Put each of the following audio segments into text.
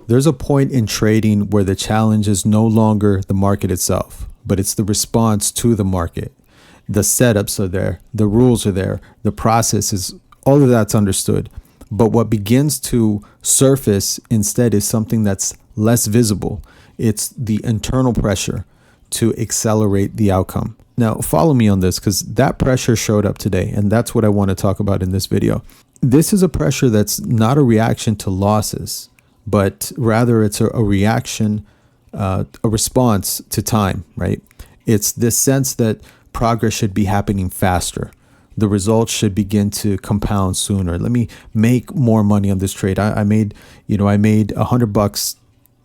There's a point in trading where the challenge is no longer the market itself, but it's the response to the market. The setups are there, the rules are there, the process is, all of that's understood. But what begins to surface instead is something that's less visible. It's the internal pressure to accelerate the outcome. Now, follow me on this, because that pressure showed up today, and that's what I want to talk about in this video. This is a pressure that's not a reaction to losses, but rather it's a reaction, a response to time, right? It's this sense that progress should be happening faster. The results should begin to compound sooner. Let me make more money on this trade. I made $100,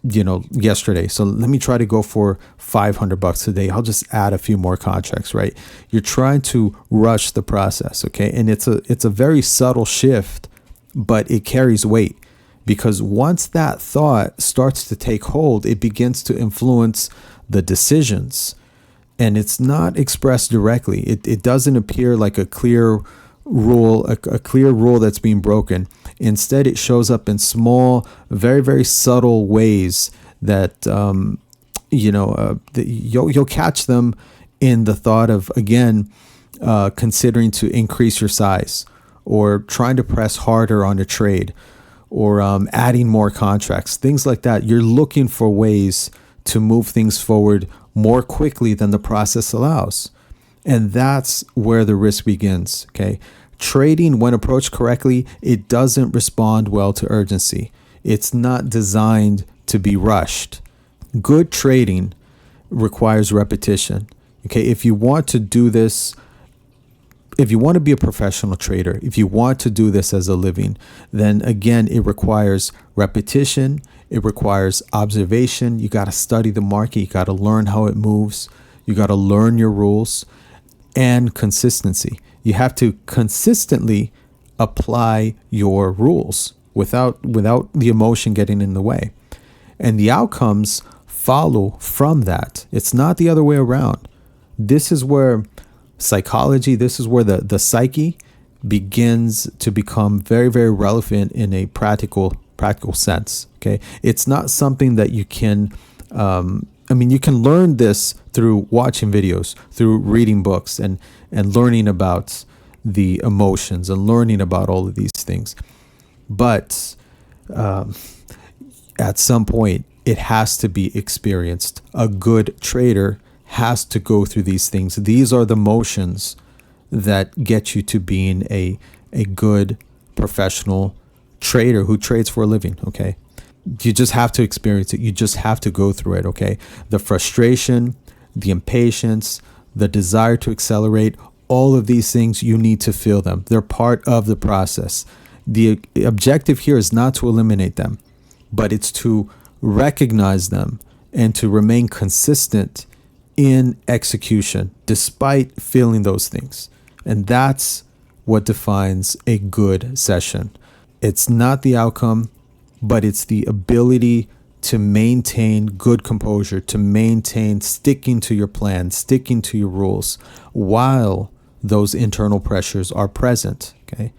yesterday. So let me try to go for $500 today. I'll just add a few more contracts, right? You're trying to rush the process, okay? And it's a very subtle shift, but it carries weight, because once that thought starts to take hold, it begins to influence the decisions. And it's not expressed directly. It doesn't appear like a clear rule, a clear rule that's being broken. Instead, it shows up in small, very, very subtle ways that, you'll catch them in the thought of, again, considering to increase your size, or trying to press harder on a trade, or adding more contracts, things like that. You're looking for ways to move things forward more quickly than the process allows. And that's where the risk begins, okay? Trading, when approached correctly, it doesn't respond well to urgency. It's not designed to be rushed. Good trading requires repetition, okay? If you want to do this, if you want to be a professional trader, if you want to do this as a living, then again, it requires repetition. It requires observation. You got to study the market. You got to learn how it moves. You got to learn your rules, and consistency. You have to consistently apply your rules without the emotion getting in the way. And the outcomes follow from that. It's not the other way around. This is where psychology, this is where the psyche begins to become very, very relevant in a practical sense. Okay. It's not something that you can, you can learn this through watching videos, through reading books, and learning about the emotions and learning about all of these things. But at some point, it has to be experienced. A good trader has to go through these things. These are the motions that get you to being a good professional trader who trades for a living, okay? You just have to experience it. You just have to go through it, okay? The frustration, the impatience, the desire to accelerate, all of these things, you need to feel them. They're part of the process. The objective here is not to eliminate them, but it's to recognize them and to remain consistent in execution despite feeling those things. And that's what defines a good session. It's not the outcome, but it's the ability to maintain good composure, to maintain sticking to your plan, sticking to your rules while those internal pressures are present. Okay.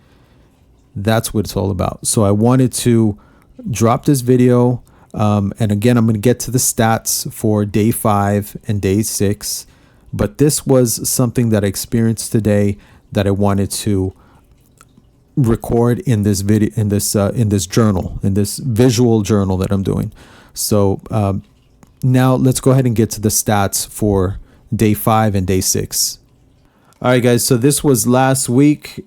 That's what it's all about. So I wanted to drop this video. And again, I'm going to get to the stats for day 5 and day 6. But this was something that I experienced today that I wanted to record in this video, in this journal, in this visual journal that I'm doing. So now let's go ahead and get to the stats for day 5 and day 6. All right, guys. So this was last week.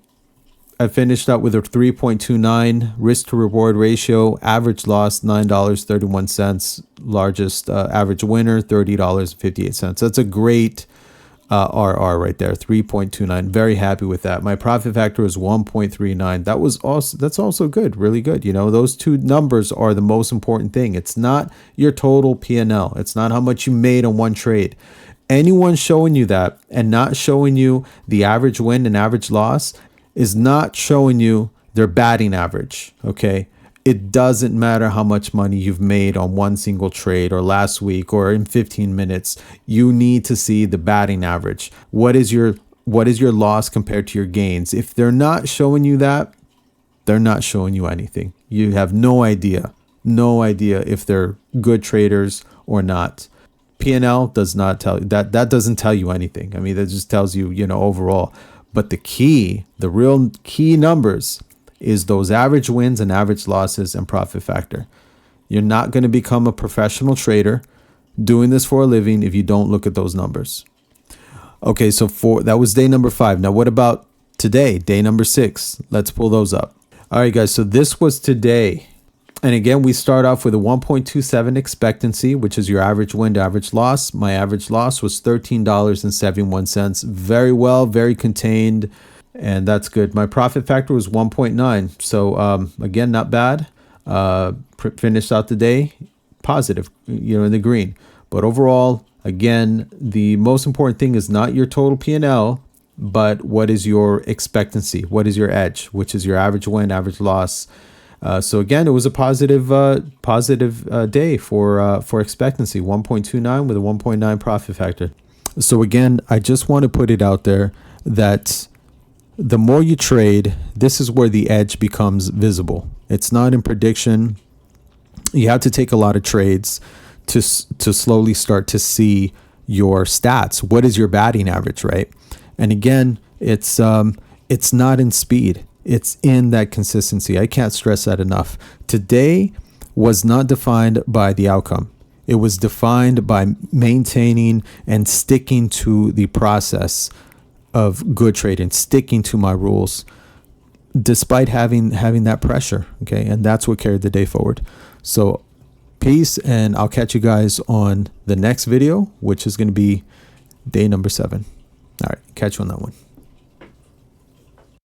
I finished up with a 3.29 risk to reward ratio, average loss $9.31, largest average winner $30.58. That's a great RR right there, 3.29. Very happy with that. My profit factor was 1.39. That's also good, really good. You know, those two numbers are the most important thing. It's not your total P&L. It's not how much you made on one trade. Anyone showing you that and not showing you the average win and average loss is not showing you their batting average, okay? It doesn't matter how much money you've made on one single trade or last week or in 15 minutes. You need to see the batting average. What is your loss compared to your gains? If they're not showing you that, they're not showing you anything. You have no idea No idea if they're good traders or not. P&L does not tell you that. That doesn't tell you anything. I mean, that just tells you, overall. But the real key numbers is those average wins and average losses and profit factor. You're not going to become a professional trader doing this for a living if you don't look at those numbers. Okay, so that was day number 5. Now, what about today, day number 6? Let's pull those up. All right, guys, so this was today. And again, we start off with a 1.27 expectancy, which is your average win to average loss. My average loss was $13.71. Very well, very contained, and that's good. My profit factor was 1.9. So again, not bad. Finished out the day positive, in the green. But overall, again, the most important thing is not your total P&L, but what is your expectancy? What is your edge? Which is your average win, average loss. So again, it was a positive day for expectancy, 1.29 with a 1.9 profit factor. So again, I just want to put it out there that the more you trade, this is where the edge becomes visible. It's not in prediction. You have to take a lot of trades to slowly start to see your stats. What is your batting average, right? And again, it's not in speed. It's in that consistency. I can't stress that enough. Today was not defined by the outcome. It was defined by maintaining and sticking to the process of good trading, sticking to my rules, despite having that pressure. Okay, and that's what carried the day forward. So peace, and I'll catch you guys on the next video, which is going to be day number 7. All right, catch you on that one.